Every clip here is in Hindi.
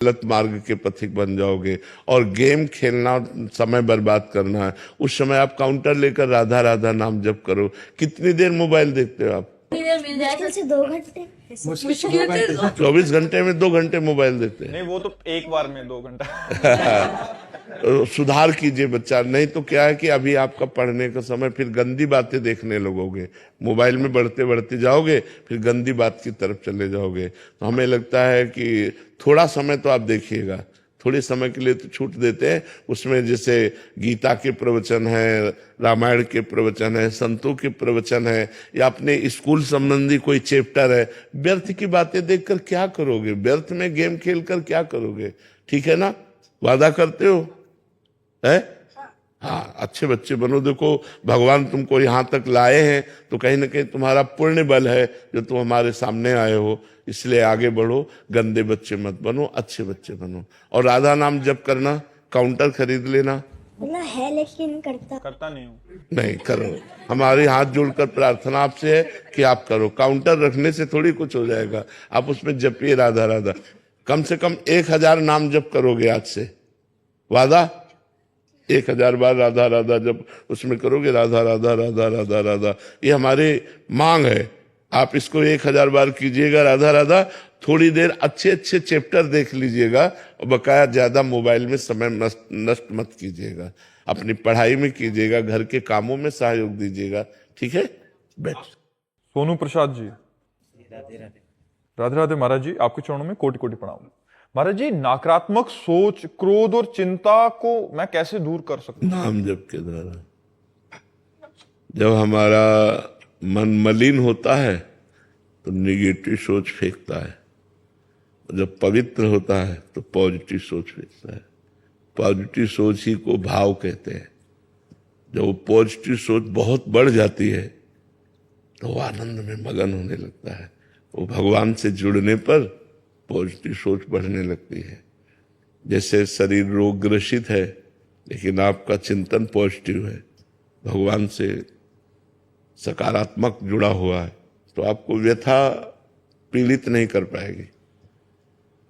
गलत मार्ग के पथिक बन जाओगे। और गेम खेलना, समय बर्बाद करना है, उस समय आप काउंटर लेकर राधा राधा नाम जप करो। कितनी देर मोबाइल देखते हो आप? मुश्किल से 2 घंटे। मुश्किल से 2 घंटे। 24 घंटे में 2 घंटे मोबाइल देते हैं। नहीं, वो तो एक बार में 2 घंटा। सुधार कीजिए बच्चा, नहीं तो क्या है कि अभी आपका पढ़ने का समय, फिर गंदी बातें देखने लगोगे, मोबाइल में बढ़ते बढ़ते जाओगे, फिर गंदी बात की तरफ चले जाओगे। तो हमें लगता है कि थोड़ा समय तो आप देखिएगा, थोड़े समय के लिए तो छूट देते हैं। उसमें जैसे गीता के प्रवचन है, रामायण के प्रवचन है, संतों के प्रवचन है, या अपने स्कूल संबंधी कोई चैप्टर है। व्यर्थ की बातें देखकर क्या करोगे? व्यर्थ में गेम खेलकर क्या करोगे? ठीक है ना? वादा करते हो है? हाँ, अच्छे बच्चे बनो। देखो, भगवान तुमको यहाँ तक लाए हैं तो कहीं ना कहीं तुम्हारा पुण्य बल है जो तुम हमारे सामने आए हो, इसलिए आगे बढ़ो। गंदे बच्चे मत बनो, अच्छे बच्चे बनो। और राधा नाम जप करना, काउंटर खरीद लेना। मतलब है लेकिन करता नहीं हूँ। नहीं करो, हमारे हाथ जोड़कर प्रार्थना आपसे है कि आप करो। काउंटर रखने से थोड़ी कुछ हो जाएगा, आप उसमें जपिए राधा राधा। कम से कम 1000 नाम जप करोगे आज से, वादा? 1000 बार राधा राधा जब उसमें करोगे, राधा राधा राधा राधा राधा, ये हमारी मांग है। आप इसको 1000 बार कीजिएगा राधा राधा। थोड़ी देर अच्छे अच्छे चैप्टर देख लीजिएगा, और बकाया ज्यादा मोबाइल में समय नष्ट मत कीजिएगा। अपनी पढ़ाई में कीजिएगा, घर के कामों में सहयोग दीजिएगा। ठीक है? बैठ। सोनू प्रसाद जी, राधे राधे महाराज जी, आपके चरणों में कोटि कोटि प्रणाम। महाराज जी, नकारात्मक सोच, क्रोध और चिंता को मैं कैसे दूर कर सकता हूँ? नाम जप के द्वारा। जब हमारा मन मलिन होता है तो निगेटिव सोच फेंकता है, जब पवित्र होता है तो पॉजिटिव सोच फेंकता है। पॉजिटिव सोच ही को भाव कहते हैं। जब वो पॉजिटिव सोच बहुत बढ़ जाती है तो वो आनंद में मगन होने लगता है। वो भगवान से जुड़ने पर पॉजिटिव सोच बढ़ने लगती है। जैसे शरीर रोग ग्रसित है लेकिन आपका चिंतन पॉजिटिव है, भगवान से सकारात्मक जुड़ा हुआ है, तो आपको व्यथा पीड़ित नहीं कर पाएगी।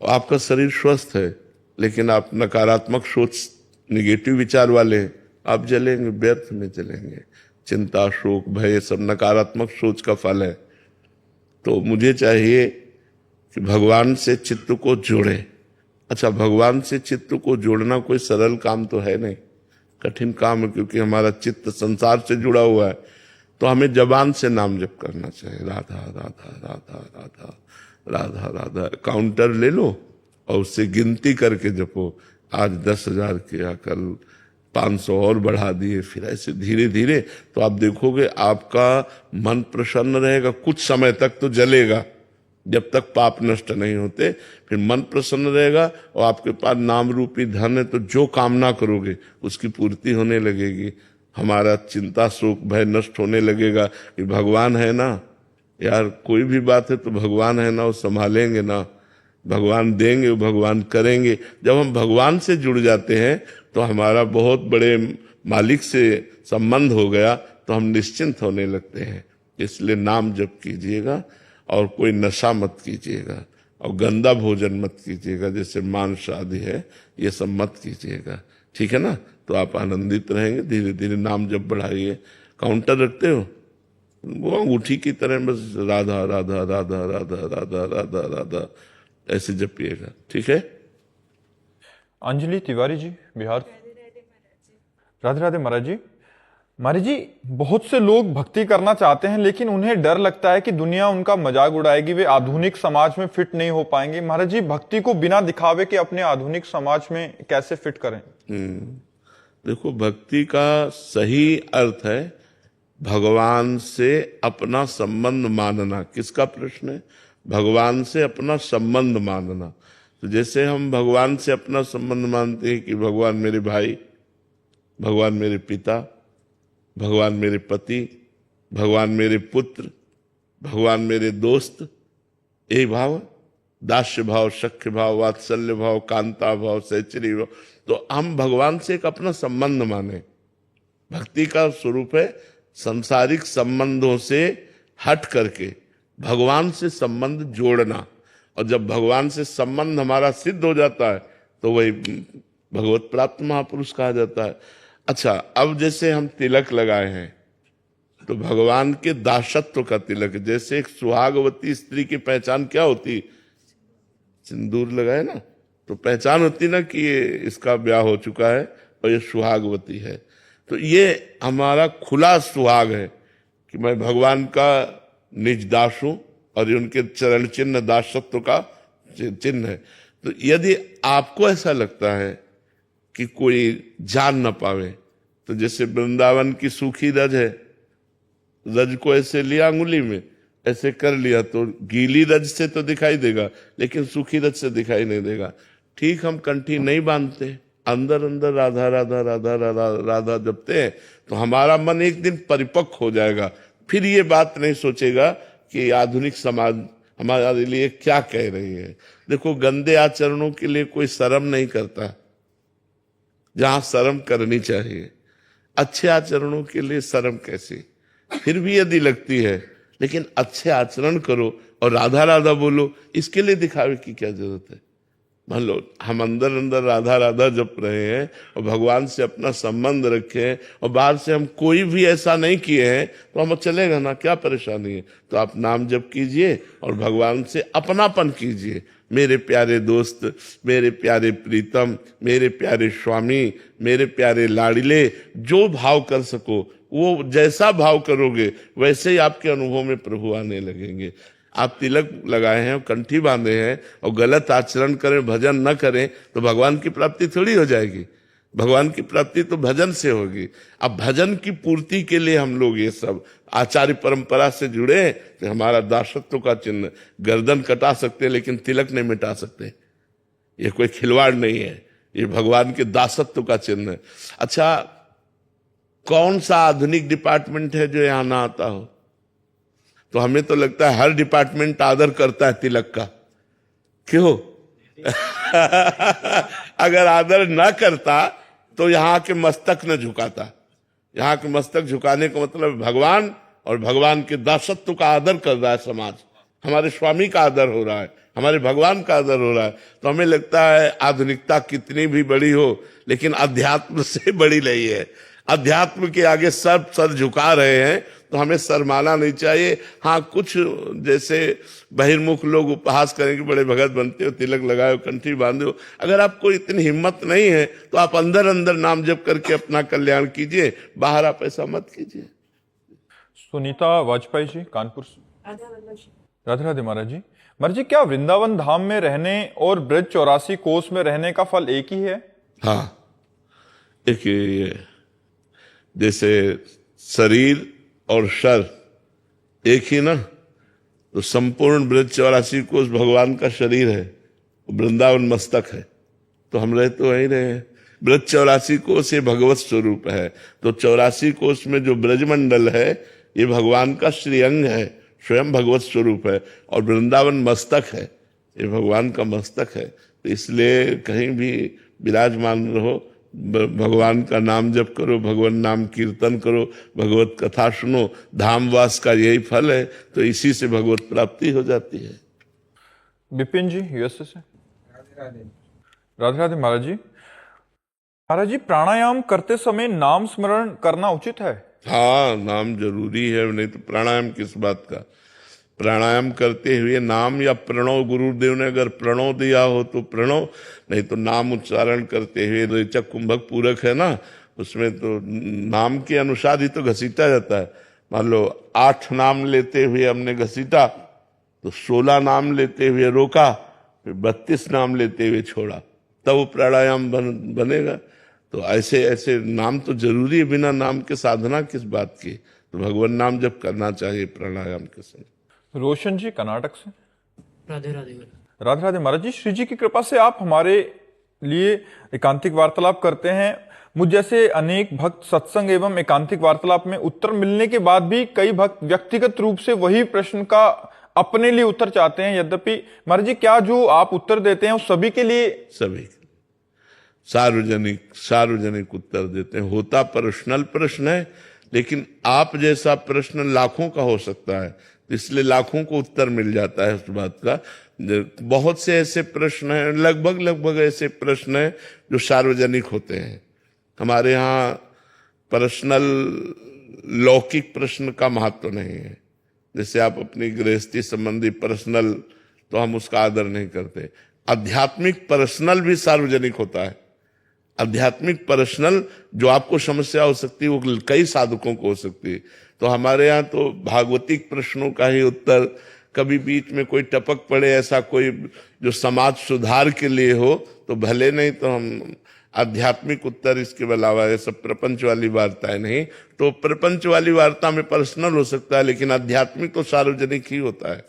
आपका शरीर स्वस्थ है लेकिन आप नकारात्मक सोच, निगेटिव विचार वाले हैं, आप जलेंगे, व्यर्थ में जलेंगे। चिंता, शोक, भय सब नकारात्मक सोच का फल है। तो मुझे चाहिए कि भगवान से चित्त को जोड़े। अच्छा, भगवान से चित्त को जोड़ना कोई सरल काम तो है नहीं, कठिन काम है, क्योंकि हमारा चित्त संसार से जुड़ा हुआ है। तो हमें जबान से नाम जप करना चाहिए, राधा राधा राधा राधा राधा राधा। काउंटर ले लो और उससे गिनती करके जपो। आज 10,000 किया, कल 500 और बढ़ा दिए, फिर ऐसे धीरे धीरे तो आप देखोगे आपका मन प्रसन्न रहेगा। कुछ समय तक तो जलेगा, जब तक पाप नष्ट नहीं होते, फिर मन प्रसन्न रहेगा और आपके पास नाम रूपी धन है, तो जो कामना करोगे उसकी पूर्ति होने लगेगी। हमारा चिंता, शोक, भय नष्ट होने लगेगा कि भगवान है ना यार, कोई भी बात है तो भगवान है ना, वो संभालेंगे ना, भगवान देंगे, भगवान करेंगे। जब हम भगवान से जुड़ जाते हैं तो हमारा बहुत बड़े मालिक से संबंध हो गया, तो हम निश्चिंत होने लगते हैं। इसलिए नाम जप कीजिएगा और कोई नशा मत कीजिएगा, और गंदा भोजन मत कीजिएगा, जैसे मांस आदि है, ये सब मत कीजिएगा। ठीक है ना? तो आप आनंदित रहेंगे। धीरे धीरे नाम जप बढ़ाइए। काउंटर रखते हो, वो अंगूठी की तरह बस राधा राधा राधा राधा राधा राधा राधा ऐसे जपिएगा। ठीक है? अंजलि तिवारी जी, बिहार। राधे राधे महाराज जी। महाराज जी, बहुत से लोग भक्ति करना चाहते हैं लेकिन उन्हें डर लगता है कि दुनिया उनका मजाक उड़ाएगी, वे आधुनिक समाज में फिट नहीं हो पाएंगे। महाराज जी, भक्ति को बिना दिखावे के अपने आधुनिक समाज में कैसे फिट करें? देखो, भक्ति का सही अर्थ है भगवान से अपना संबंध मानना। किसका प्रश्न है? भगवान से अपना संबंध मानना। तो जैसे हम भगवान से अपना संबंध मानते हैं कि भगवान मेरे भाई, भगवान मेरे पिता, भगवान मेरे पति, भगवान मेरे पुत्र, भगवान मेरे दोस्त, यही भाव, दास्य भाव, सख्य भाव, वात्सल्य भाव, कांता भाव, सहचरी भाव। तो हम भगवान से एक अपना संबंध माने। भक्ति का स्वरूप है सांसारिक संबंधों से हट करके भगवान से संबंध जोड़ना। और जब भगवान से संबंध हमारा सिद्ध हो जाता है तो वही भगवत प्राप्त महापुरुष कहा जाता है। अच्छा, अब जैसे हम तिलक लगाए हैं तो भगवान के दासत्व का तिलक, जैसे एक सुहागवती स्त्री की पहचान क्या होती, सिंदूर लगाए ना तो पहचान होती ना कि ये इसका ब्याह हो चुका है और ये सुहागवती है। तो ये हमारा खुला सुहाग है कि मैं भगवान का निज दास हूं और ये उनके चरण चिन्ह दासत्व का चिन्ह है। तो यदि आपको ऐसा लगता है कि कोई जान न पावे, तो जैसे वृंदावन की सूखी रज है, रज को ऐसे लिया अंगुली में ऐसे कर लिया तो गीली रज से तो दिखाई देगा लेकिन सूखी रज से दिखाई नहीं देगा। ठीक हम कंठी नहीं बांधते, अंदर अंदर राधा राधा राधा राधा राधा जपते हैं तो हमारा मन एक दिन परिपक्व हो जाएगा। फिर ये बात नहीं सोचेगा कि आधुनिक समाज हमारे लिए क्या कह रही है। देखो, गंदे आचरणों के लिए कोई शर्म नहीं करता जहां शर्म करनी चाहिए, अच्छे आचरणों के लिए शर्म कैसी, फिर भी यदि लगती है लेकिन अच्छे आचरण करो और राधा राधा बोलो, इसके लिए दिखावे की क्या जरूरत है। मान लो हम अंदर अंदर राधा राधा जप रहे हैं और भगवान से अपना संबंध रखे और बाहर से हम कोई भी ऐसा नहीं किए हैं तो हम चलेगा ना, क्या परेशानी है। तो आप नाम जप कीजिए और भगवान से अपनापन कीजिए। मेरे प्यारे दोस्त, मेरे प्यारे प्रीतम, मेरे प्यारे स्वामी, मेरे प्यारे लाडिले, जो भाव कर सको वो जैसा भाव करोगे वैसे ही आपके अनुभव में प्रभु आने लगेंगे। आप तिलक लगाए हैं और कंठी बांधे हैं और गलत आचरण करें, भजन न करें तो भगवान की प्राप्ति थोड़ी हो जाएगी। भगवान की प्राप्ति तो भजन से होगी। अब भजन की पूर्ति के लिए हम लोग ये सब आचार्य परंपरा से जुड़े हैं तो हमारा दासत्व का चिन्ह, गर्दन कटा सकते लेकिन तिलक नहीं मिटा सकते। ये कोई खिलवाड़ नहीं है, ये भगवान के दासत्व का चिन्ह है। अच्छा, कौन सा आधुनिक डिपार्टमेंट है जो यहां ना आता हो? तो हमें तो लगता है हर डिपार्टमेंट आदर करता है तिलक का, क्यों? अगर आदर ना करता तो यहां के मस्तक न झुकाता। यहां के मस्तक झुकाने का मतलब भगवान और भगवान के दासत्व का आदर कर रहा है समाज। हमारे स्वामी का आदर हो रहा है, हमारे भगवान का आदर हो रहा है। तो हमें लगता है आधुनिकता कितनी भी बड़ी हो लेकिन अध्यात्म से बड़ी नहीं है। अध्यात्म के आगे सब सर झुका रहे हैं तो हमें शर्माना नहीं चाहिए। हाँ, कुछ जैसे बहिर्मुख लोग उपहास करेंगे, बड़े भगत बनते हो, तिलक लगाओ, कंठी बांधो। अगर आपको इतनी हिम्मत नहीं है तो आप अंदर अंदर नाम जप करके अपना कल्याण कीजिए, बाहर आप ऐसा मत कीजिए। सुनीता वाजपेयी जी, कानपुर से। राधे राधे महाराज जी। महाराज जी, क्या वृंदावन धाम में रहने और ब्रज 84 कोस में रहने का फल एक ही है? हाँ, एक ही, जैसे शरीर और शर एक ही ना, तो संपूर्ण ब्रज 84 कोस भगवान का शरीर है, वृंदावन मस्तक है, तो हम रहे तो वहीं रहे हैं। ब्रज 84 कोस ये भगवत स्वरूप है, तो 84 कोस में जो ब्रजमंडल है ये भगवान का श्रीअंग है, स्वयं भगवत स्वरूप है, और वृंदावन मस्तक है, ये भगवान का मस्तक है। तो इसलिए कहीं भी विराजमान रहो, भगवान का नाम जप करो, भगवान नाम कीर्तन करो, भगवत कथा सुनो, धामवास का यही फल है। तो इसी से भगवत प्राप्ति हो जाती है। विपिन जी, यूएसए से। राधे राधे महाराज जी। महाराज जी, प्राणायाम करते समय नाम स्मरण करना उचित है? हाँ, नाम जरूरी है, नहीं तो प्राणायाम किस बात का। प्राणायाम करते हुए नाम या प्रणव, गुरुदेव ने अगर प्रणव दिया हो तो प्रणव, नहीं तो नाम उच्चारण करते हुए। रेचक कुंभक पूरक है ना, उसमें तो नाम के अनुसार ही तो घसीटा जाता है। मान लो 8 नाम लेते हुए हमने घसीटा तो 16 नाम लेते हुए रोका, फिर 32 नाम लेते हुए छोड़ा, तब वो प्राणायाम बनेगा। तो ऐसे ऐसे नाम तो जरूरी है, बिना नाम के साधना किस बात की। तो भगवान नाम जब करना चाहिए प्राणायाम के समय। रोशन जी, कर्नाटक से। राधे राधे। राधे राधे महाराज जी। श्री जी की कृपा से आप हमारे लिए एकांतिक वार्तालाप करते हैं। मुझ जैसे अनेक भक्त सत्संग एवं एकांतिक वार्तालाप में उत्तर मिलने के बाद भी कई भक्त व्यक्तिगत रूप से वही प्रश्न का अपने लिए उत्तर चाहते हैं। यद्यपि महाराज जी, क्या जो आप उत्तर देते हैं वो सभी के लिए? सभी सार्वजनिक उत्तर देते हैं। होता पर्सनल प्रश्न है, लेकिन आप जैसा प्रश्न लाखों का हो सकता है, तो इसलिए लाखों को उत्तर मिल जाता है उस बात का। बहुत से ऐसे प्रश्न हैं, लगभग ऐसे प्रश्न हैं जो सार्वजनिक होते हैं। हमारे यहाँ पर्सनल लौकिक प्रश्न का महत्व नहीं है। जैसे आप अपनी गृहस्थी संबंधी पर्सनल, तो हम उसका आदर नहीं करते। आध्यात्मिक पर्सनल भी सार्वजनिक होता है। आध्यात्मिक पर्सनल जो आपको समस्या हो सकती है वो कई साधकों को हो सकती है। तो हमारे यहाँ तो भागवतिक प्रश्नों का ही उत्तर, कभी बीच में कोई टपक पड़े ऐसा कोई जो समाज सुधार के लिए हो तो भले, नहीं तो हम आध्यात्मिक उत्तर इसके अलावा ये सब प्रपंच वाली वार्ताएं नहीं। तो प्रपंच वाली वार्ता में पर्सनल हो सकता है, लेकिन आध्यात्मिक तो सार्वजनिक ही होता है।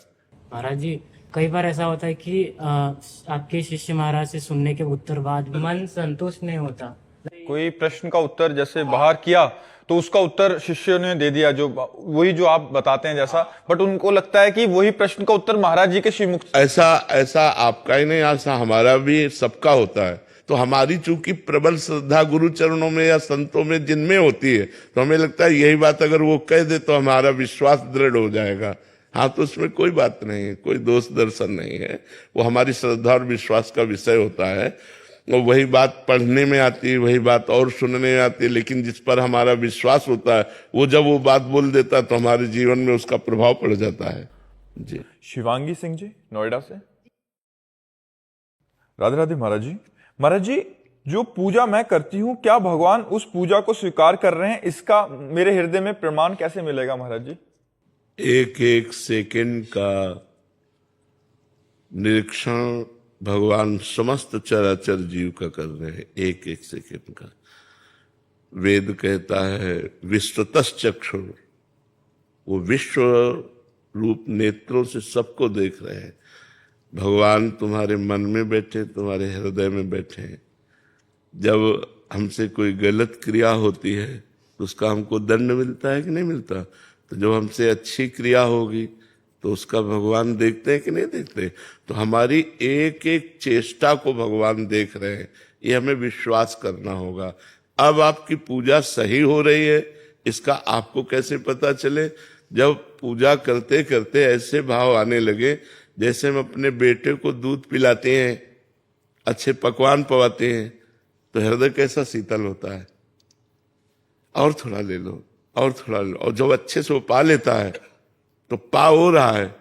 महाराज जी, कई बार ऐसा होता है कि आपके शिष्य महाराज से सुनने के उत्तर बाद मन संतुष्ट नहीं होता। कोई प्रश्न का उत्तर जैसे बाहर किया तो उसका उत्तर शिष्य ने दे दिया, जो वही जो आप बताते हैं जैसा, बट उनको लगता है कि वही प्रश्न का उत्तर महाराज जी के श्रीमुख। ऐसा आपका ही नहीं, ऐसा हमारा भी सबका होता है। तो हमारी चूंकि प्रबल श्रद्धा गुरु चरणों में या संतों में जिनमें होती है, तो हमें लगता है यही बात अगर वो कह दे तो हमारा विश्वास दृढ़ हो जाएगा। हाँ, तो उसमें कोई बात नहीं है, कोई दोष दर्शन नहीं है। वो हमारी श्रद्धा और विश्वास का विषय होता है। और वही बात पढ़ने में आती है, वही बात और सुनने में आती है, लेकिन जिस पर हमारा विश्वास होता है वो जब वो बात बोल देता है तो हमारे जीवन में उसका प्रभाव पड़ जाता है। जी। शिवांगी सिंह जी, नोएडा से। राधे राधे महाराज जी। महाराज जी, जो पूजा मैं करती हूँ, क्या भगवान उस पूजा को स्वीकार कर रहे हैं? इसका मेरे हृदय में प्रमाण कैसे मिलेगा महाराज जी? एक एक सेकंड का निरीक्षण भगवान समस्त चराचर जीव का कर रहे हैं, एक एक सेकंड का। वेद कहता है विश्वतश्चक्षु, वो विश्व रूप नेत्रों से सबको देख रहे हैं। भगवान तुम्हारे मन में बैठे, तुम्हारे हृदय में बैठे हैं। जब हमसे कोई गलत क्रिया होती है तो उसका हमको दंड मिलता है कि नहीं मिलता? तो जब हमसे अच्छी क्रिया होगी तो उसका भगवान देखते हैं कि नहीं देखते? तो हमारी एक एक चेष्टा को भगवान देख रहे हैं, ये हमें विश्वास करना होगा। अब आपकी पूजा सही हो रही है, इसका आपको कैसे पता चले? जब पूजा करते करते ऐसे भाव आने लगे जैसे हम अपने बेटे को दूध पिलाते हैं, अच्छे पकवान पवाते हैं, तो हृदय कैसा शीतल होता है। और थोड़ा ले लो, और थोड़ा ले लो, और जब अच्छे से वो पा लेता है तो पा हो रहा है,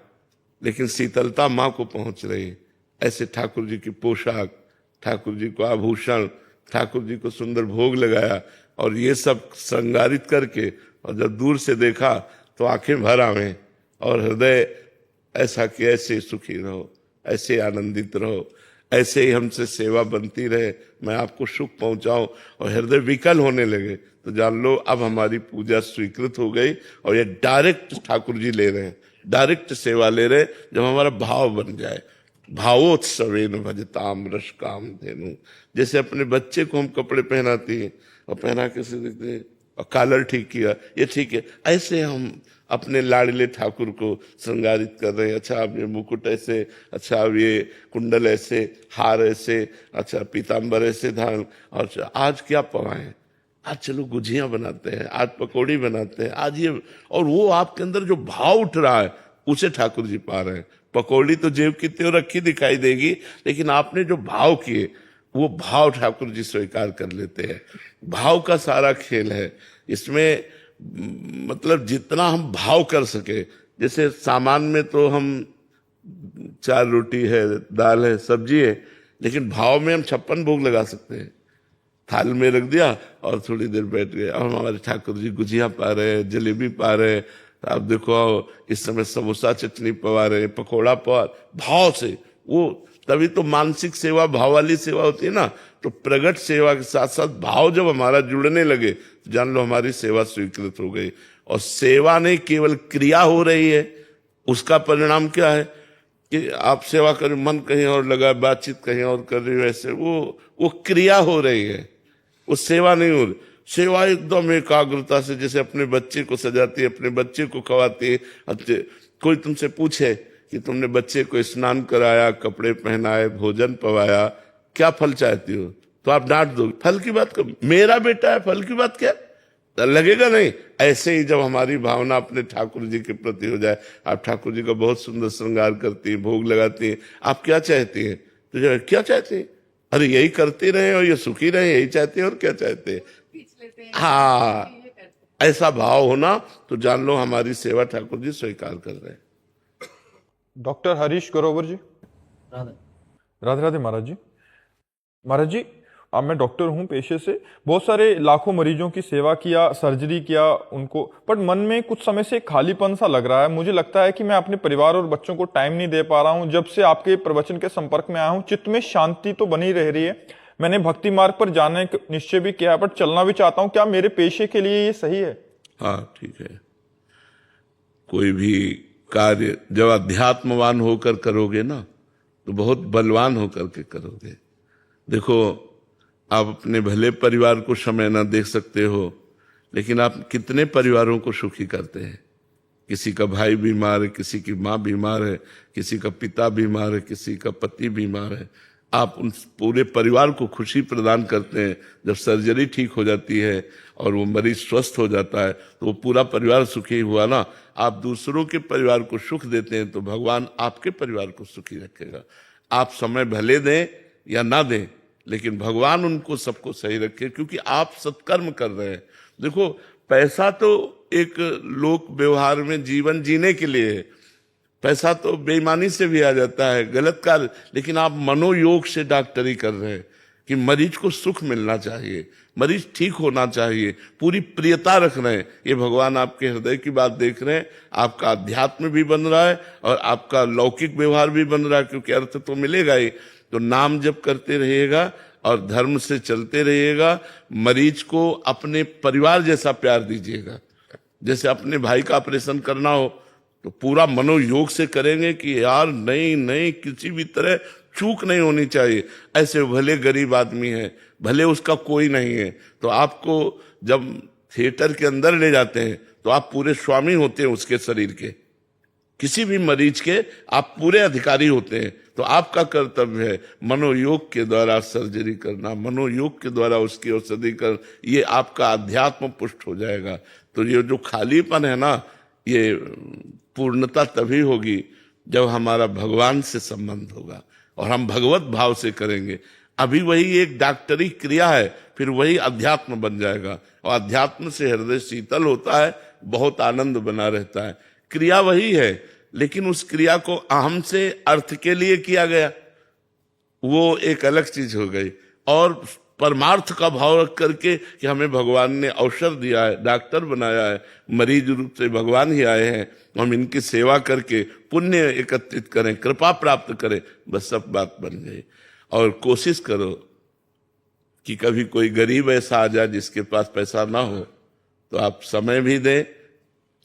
लेकिन शीतलता माँ को पहुंच रही है। ऐसे ठाकुर जी की पोशाक, ठाकुर जी को आभूषण, ठाकुर जी को सुंदर भोग लगाया और ये सब श्रृंगारित करके, और जब दूर से देखा तो आंखें भर आवे और हृदय ऐसा कि ऐसे सुखी रहो, ऐसे आनंदित रहो, ऐसे ही हमसे सेवा बनती रहे, मैं आपको सुख पहुंचाऊं, और हृदय विकल होने लगे, तो जान लो अब हमारी पूजा स्वीकृत हो गई। और ये डायरेक्ट ठाकुर जी ले रहे हैं, डायरेक्ट सेवा ले रहे हैं। जब हमारा भाव बन जाए, भावोत्सवेन भजताम रस काम धेनु, जैसे अपने बच्चे को हम कपड़े पहनाती हैं और पहना के से देखते हैं और कॉलर ठीक किया, ये ठीक है, ऐसे हम अपने लाडले ठाकुर को श्रृंगारित कर रहे हैं। अच्छा अब ये मुकुट ऐसे, अच्छा अब ये कुंडल ऐसे, हार ऐसे, अच्छा पीताम्बर ऐसे धारण, और आज क्या पवाएं, आज चलो गुझियां बनाते हैं, आज पकौड़ी बनाते हैं, आज ये, और वो आपके अंदर जो भाव उठ रहा है उसे ठाकुर जी पा रहे हैं। पकौड़ी तो जेब की त्यों रखी दिखाई देगी, लेकिन आपने जो भाव किए वो भाव ठाकुर जी स्वीकार कर लेते हैं। भाव का सारा खेल है इसमें, मतलब जितना हम भाव कर सके। जैसे सामान में तो हम 4 रोटी है, दाल है, सब्जी है, लेकिन भाव में हम 56 भोग लगा सकते हैं। थाल में रख दिया और थोड़ी देर बैठ गए, और हमारे ठाकुर जी गुजिया पा रहे हैं, जलेबी पा रहे हैं, आप देखो इस समय समोसा चटनी पवा रहे हैं, पकौड़ा पवा, भाव से। वो तभी तो मानसिक सेवा भाव वाली सेवा होती है ना। तो प्रगट सेवा के साथ साथ भाव जब हमारा जुड़ने लगे तो जान लो हमारी सेवा स्वीकृत हो गई। और सेवा नहीं केवल क्रिया हो रही है, उसका परिणाम क्या है कि आप सेवा कर, मन कहीं और लगा, बातचीत कहीं और कर रही हो, ऐसे वो क्रिया हो रही है, वो सेवा नहीं हो रही। सेवा एकदम एकाग्रता से, जैसे अपने बच्चे को सजाती है, अपने बच्चे को खवाती है। अच्छे कोई तुमसे पूछे कि तुमने बच्चे को स्नान कराया, कपड़े पहनाए, भोजन पवाया, क्या फल चाहती हो, तो आप डांट दो, फल की बात कर, मेरा बेटा है, फल की बात क्या? तो लगेगा नहीं। ऐसे ही जब हमारी भावना अपने ठाकुर जी के प्रति हो जाए, आप ठाकुर जी का बहुत सुंदर श्रृंगार करती हैं, भोग लगाती हैं, आप क्या चाहती हैं? तो जो क्या चाहते हैं? अरे यही करते रहे और ये सुखी रहे, यही चाहते हैं। और क्या चाहते हैं? हाँ, ऐसा भाव होना तो जान लो हमारी सेवा ठाकुर जी स्वीकार कर रहे हैं। डॉक्टर हरीश ग्रोवर जी। राधे राधे महाराज जी। महाराज जी, अब मैं डॉक्टर हूं पेशे से, बहुत सारे लाखों मरीजों की सेवा किया, सर्जरी किया उनको, बट मन में कुछ समय से खालीपन सा लग रहा है। मुझे लगता है कि मैं अपने परिवार और बच्चों को टाइम नहीं दे पा रहा हूं। जब से आपके प्रवचन के संपर्क में आया हूं, चित्त में शांति तो बनी रह रही है। मैंने भक्ति मार्ग पर जाने का निश्चय भी किया, बट चलना भी चाहता हूं। क्या मेरे पेशे के लिए ये सही है? हाँ, ठीक है। कोई भी कार्य जब अध्यात्मवान होकर करोगे ना, तो बहुत बलवान होकर के करोगे। देखो, आप अपने भले परिवार को समय ना दे सकते हो, लेकिन आप कितने परिवारों को सुखी करते हैं। किसी का भाई बीमार है, किसी की माँ बीमार है, किसी का पिता बीमार है, किसी का पति बीमार है। आप उन पूरे परिवार को खुशी प्रदान करते हैं। जब सर्जरी ठीक हो जाती है और वो मरीज स्वस्थ हो जाता है, तो वो पूरा परिवार सुखी हुआ ना। आप दूसरों के परिवार को सुख देते हैं तो भगवान आपके परिवार को सुखी रखेगा। आप समय भले दें या ना दें, लेकिन भगवान उनको सबको सही रखे, क्योंकि आप सत्कर्म कर रहे हैं। देखो, पैसा तो एक लोक व्यवहार में जीवन जीने के लिए है। पैसा तो बेईमानी से भी आ जाता है, गलत कार्य, लेकिन आप मनोयोग से डॉक्टरी कर रहे हैं कि मरीज को सुख मिलना चाहिए, मरीज ठीक होना चाहिए, पूरी प्रियता रख रहे हैं। ये भगवान आपके हृदय की बात देख रहे हैं। आपका अध्यात्म भी बन रहा है और आपका लौकिक व्यवहार भी बन रहा है, क्योंकि अर्थ तो मिलेगा ही। तो नाम जप करते रहिएगा और धर्म से चलते रहिएगा। मरीज को अपने परिवार जैसा प्यार दीजिएगा। जैसे अपने भाई का ऑपरेशन करना हो तो पूरा मनोयोग से करेंगे कि यार नहीं, किसी भी तरह चूक नहीं होनी चाहिए। ऐसे भले गरीब आदमी है, भले उसका कोई नहीं है, तो आपको जब थिएटर के अंदर ले जाते हैं तो आप पूरे स्वामी होते हैं उसके शरीर के। किसी भी मरीज के आप पूरे अधिकारी होते हैं। तो आपका कर्तव्य है मनोयोग के द्वारा सर्जरी करना, मनोयोग के द्वारा उसकी औषधि कर। ये आपका अध्यात्म पुष्ट हो जाएगा। तो ये जो खालीपन है ना, ये पूर्णता तभी होगी जब हमारा भगवान से संबंध होगा और हम भगवत भाव से करेंगे। अभी वही एक डॉक्टरी क्रिया है, फिर वही अध्यात्म बन जाएगा। और अध्यात्म से हृदय शीतल होता है, बहुत आनंद बना रहता है। क्रिया वही है, लेकिन उस क्रिया को अहम से अर्थ के लिए किया गया, वो एक अलग चीज हो गई। और परमार्थ का भाव रख करके कि हमें भगवान ने अवसर दिया है, डॉक्टर बनाया है, मरीज रूप से भगवान ही आए हैं, हम इनकी सेवा करके पुण्य एकत्रित करें, कृपा प्राप्त करें, बस सब बात बन गई। और कोशिश करो कि कभी कोई गरीब ऐसा आ जाए जिसके पास पैसा ना हो, तो आप समय भी दें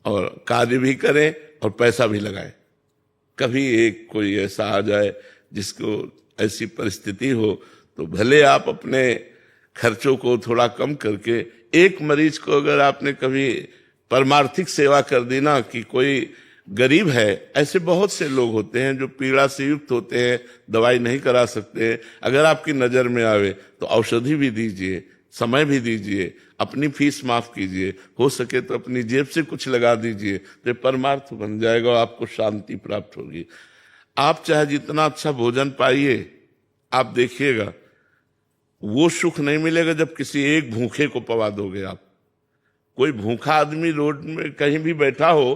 और कार्य भी करें और पैसा भी लगाएं। कभी एक कोई ऐसा आ जाए जिसको ऐसी परिस्थिति हो, तो भले आप अपने खर्चों को थोड़ा कम करके एक मरीज को अगर आपने कभी परमार्थिक सेवा कर दी ना, कि कोई गरीब है, ऐसे बहुत से लोग होते हैं जो पीड़ा से युक्त होते हैं, दवाई नहीं करा सकते हैं। अगर आपकी नजर में आवे तो औषधि भी दीजिए, समय भी दीजिए, अपनी फीस माफ कीजिए, हो सके तो अपनी जेब से कुछ लगा दीजिए, तो परमार्थ बन जाएगा और आपको शांति प्राप्त होगी। आप चाहे जितना अच्छा भोजन पाइए, आप देखिएगा वो सुख नहीं मिलेगा जब किसी एक भूखे को पवा दोगे। आप कोई भूखा आदमी रोड में कहीं भी बैठा हो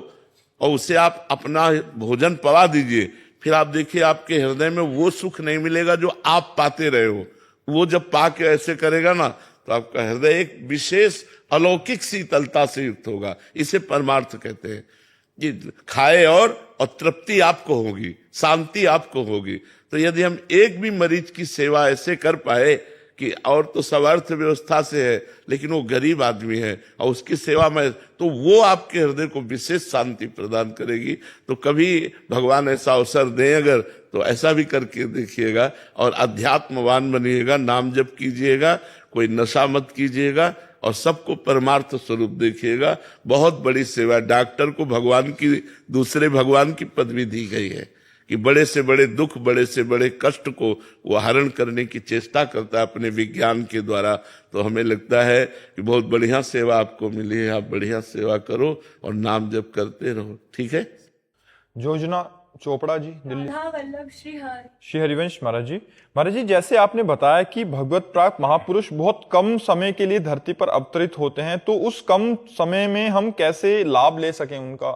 और उसे आप अपना भोजन पवा दीजिए, फिर आप देखिए आपके हृदय में वो सुख नहीं मिलेगा जो आप पाते रहे हो। वो जब पाके ऐसे करेगा ना, तो आपका हृदय एक विशेष अलौकिक शीतलता से युक्त होगा। इसे परमार्थ कहते हैं कि खाए और तृप्ति आपको होगी, शांति आपको होगी। तो यदि हम एक भी मरीज की सेवा ऐसे कर पाए कि और तो सब अर्थ व्यवस्था से है, लेकिन वो गरीब आदमी है और उसकी सेवा में, तो वो आपके हृदय को विशेष शांति प्रदान करेगी। तो कभी भगवान ऐसा अवसर दें अगर, तो ऐसा भी करके देखिएगा और अध्यात्मवान बनिएगा। नाम जप कीजिएगा, कोई नशा मत कीजिएगा और सबको परमार्थ स्वरूप देखिएगा। बहुत बड़ी सेवा। डॉक्टर को भगवान की, दूसरे भगवान की पदवी दी गई है कि बड़े से बड़े दुख, बड़े से बड़े कष्ट को वो हरण करने की चेष्टा करता है अपने विज्ञान के द्वारा। तो हमें लगता है कि बहुत बढ़िया सेवा आपको मिली है, आप बढ़िया सेवा करो और नाम जप करते रहो। ठीक है। योजना चोपड़ा जी, दिल्ली। वल्लभ श्री हरिवंश महाराज जी। महाराज जी, जैसे आपने बताया कि भगवत प्राप्त महापुरुष बहुत कम समय के लिए धरती पर अवतरित होते हैं, तो उस कम समय में हम कैसे लाभ ले सकें उनका?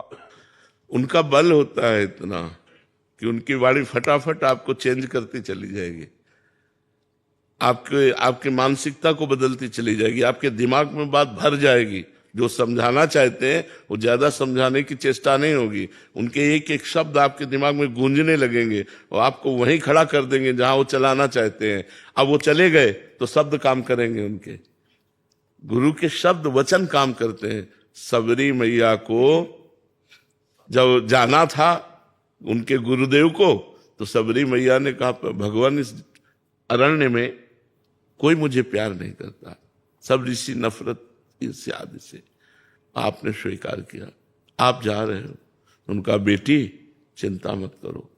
उनका बल होता है इतना कि उनकी वाणी फटाफट आपको चेंज करती चली जाएगी, आपके मानसिकता को बदलती चली जाएगी, आपके दिमाग में बात भर जाएगी। जो समझाना चाहते हैं वो ज्यादा समझाने की चेष्टा नहीं होगी, उनके एक एक शब्द आपके दिमाग में गूंजने लगेंगे और आपको वहीं खड़ा कर देंगे जहां वो चलाना चाहते हैं। अब वो चले गए तो शब्द काम करेंगे, उनके गुरु के शब्द वचन काम करते हैं। सबरी मैया को जब जाना था उनके गुरुदेव को, तो सबरी मैया ने कहा भगवान इस अरण्य में कोई मुझे प्यार नहीं करता, सब ऋषि नफरत से आदि से, आपने स्वीकार किया, आप जा रहे हो। उनका बेटी चिंता मत करो,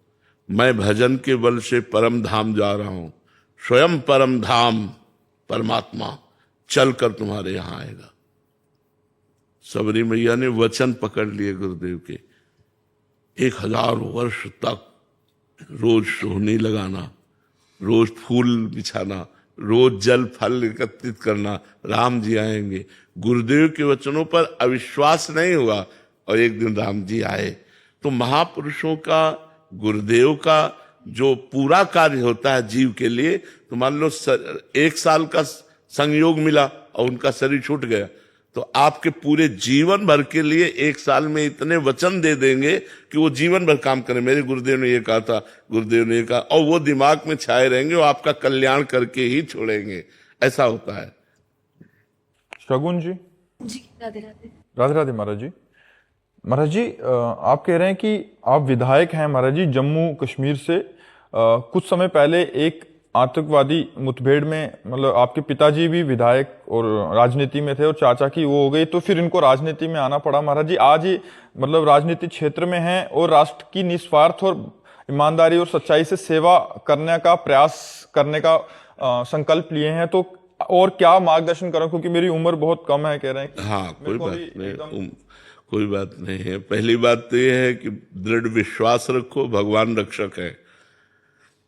मैं भजन के बल से परम धाम जा रहा हूं, स्वयं परम धाम परमात्मा चलकर तुम्हारे यहां आएगा। सबरी मैया ने वचन पकड़ लिए गुरुदेव के, 1000 वर्ष तक रोज सोहनी लगाना, रोज फूल बिछाना, रोज जल फल एकत्रित करना, राम जी आएंगे। गुरुदेव के वचनों पर अविश्वास नहीं हुआ और एक दिन राम जी आए। तो महापुरुषों का, गुरुदेव का जो पूरा कार्य होता है जीव के लिए, तो मान लो 1 साल का संयोग मिला और उनका शरीर छूट गया, तो आपके पूरे जीवन भर के लिए 1 साल में इतने वचन दे देंगे कि वो जीवन भर काम करें। मेरे गुरुदेव ने ये कहा था, गुरुदेव ने ये कहा, और वो दिमाग में छाए रहेंगे और आपका कल्याण करके ही छोड़ेंगे। ऐसा होता है। शगुन जी। जी, राधे राधे। राधे राधे महाराज जी। महाराज जी, आप कह रहे हैं कि आप विधायक हैं महाराज जी जम्मू कश्मीर से। कुछ समय पहले एक आतंकवादी मुठभेड़ में, मतलब आपके पिताजी भी विधायक और राजनीति में थे और चाचा की वो हो गई, तो फिर इनको राजनीति में आना पड़ा। महाराज जी आज ये मतलब राजनीतिक क्षेत्र में हैं और राष्ट्र की निस्वार्थ और ईमानदारी और सच्चाई से सेवा करने का प्रयास करने का संकल्प लिए हैं, तो और क्या मार्गदर्शन करें, क्योंकि मेरी उम्र बहुत कम है कह रहे हैं। हाँ, कोई बात नहीं, कोई बात नहीं है। पहली बात तो यह है कि दृढ़ विश्वास रखो, भगवान रक्षक है।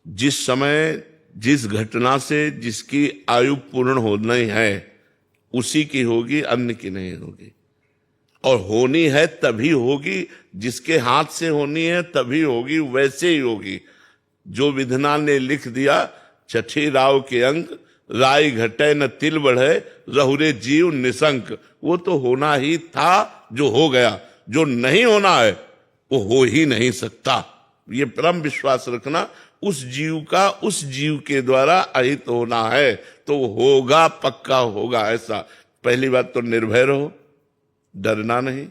जिस समय जिस घटना से जिसकी आयु पूर्ण होनी है उसी की होगी, अन्य की नहीं होगी। और होनी है तभी होगी, जिसके हाथ से होनी है तभी होगी, वैसे ही होगी। जो विधना ने लिख दिया, छठी राव के अंक, राय घटे न तिल बढ़े, रहुरे जीव निशंक, वो तो होना ही था जो हो गया। जो नहीं होना है वो हो ही नहीं सकता। ये परम विश्वास रखना, उस जीव का उस जीव के द्वारा अहित होना है तो होगा, पक्का होगा। ऐसा पहली बात तो निर्भय रहो, डरना नहीं,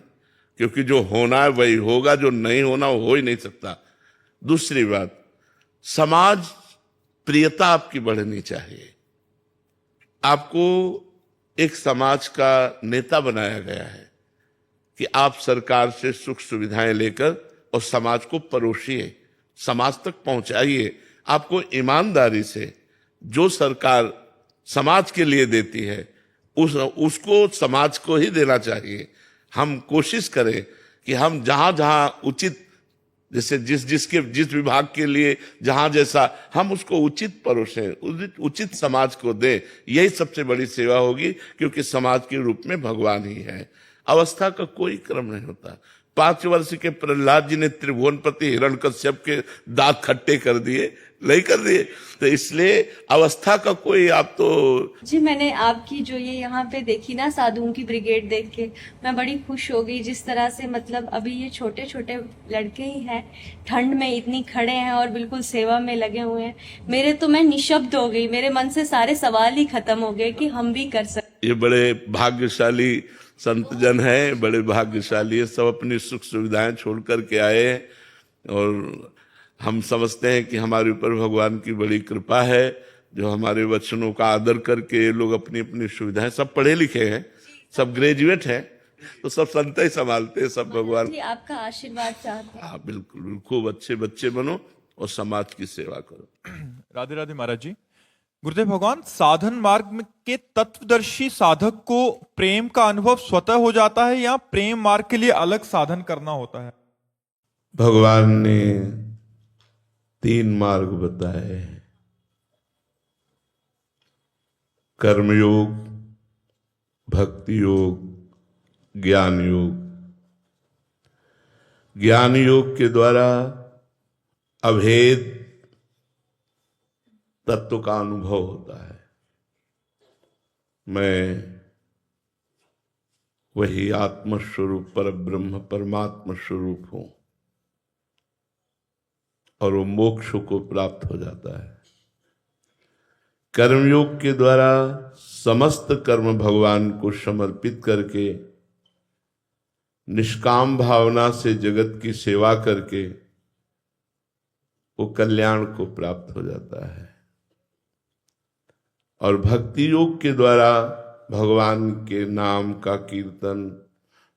क्योंकि जो होना है वही होगा, जो नहीं होना वो हो ही नहीं सकता। दूसरी बात, समाज प्रियता आपकी बढ़नी चाहिए। आपको एक समाज का नेता बनाया गया है कि आप सरकार से सुख सुविधाएं लेकर और समाज को परोसिए, समाज तक पहुंचाइए। आपको ईमानदारी से जो सरकार समाज के लिए देती है उसको समाज को ही देना चाहिए। हम कोशिश करें कि हम जहां जहां उचित, जैसे जिस विभाग के लिए जहां जैसा, हम उसको उचित परोसें, उचित समाज को दें। यही सबसे बड़ी सेवा होगी, क्योंकि समाज के रूप में भगवान ही है। अवस्था का कोई क्रम नहीं होता। 5 वर्ष के प्रहलाद जी ने त्रिभुवनपति हिरण्यकश्यप के दांत खट्टे कर दिए, नहीं कर दिए। तो इसलिए अवस्था का कोई, आप तो जी, मैंने आपकी जो ये यहाँ पे देखी ना साधुओं की ब्रिगेड देख के मैं बड़ी खुश हो गई। जिस तरह से मतलब अभी ये छोटे छोटे लड़के ही हैं, ठंड में इतनी खड़े हैं और बिल्कुल सेवा में लगे हुए हैं। मैं निशब्द हो गई, मेरे मन से सारे सवाल ही खत्म हो गए कि हम भी कर सकते। ये बड़े भाग्यशाली संत जन है, बड़े भाग्यशाली है, सब अपनी सुख सुविधाएं छोड़ करके आए हैं। और हम समझते हैं कि हमारे ऊपर भगवान की बड़ी कृपा है, जो हमारे वचनों का आदर करके ये लोग अपनी अपनी सुविधाएं, सब पढ़े लिखे हैं, सब ग्रेजुएट हैं, तो सब संत ही संभालते हैं, सब भगवान। जी आपका आशीर्वाद चाहते हैं। हाँ बिल्कुल बिल्कुल, खूब अच्छे बच्चे बनो और समाज की सेवा करो। राधे राधे महाराज जी। गुरुदेव भगवान, साधन मार्ग में के तत्वदर्शी साधक को प्रेम का अनुभव स्वतः हो जाता है या प्रेम मार्ग के लिए अलग साधन करना होता है? भगवान ने 3 मार्ग बताए हैं, कर्मयोग, भक्ति योग, ज्ञान योग। ज्ञान योग के द्वारा अभेद तत्व का अनुभव होता है। मैं वही आत्मस्वरूप पर ब्रह्म परमात्मा स्वरूप हूं, और वो मोक्ष को प्राप्त हो जाता है। कर्मयोग के द्वारा समस्त कर्म भगवान को समर्पित करके निष्काम भावना से जगत की सेवा करके वो कल्याण को प्राप्त हो जाता है। और भक्ति योग के द्वारा भगवान के नाम का कीर्तन,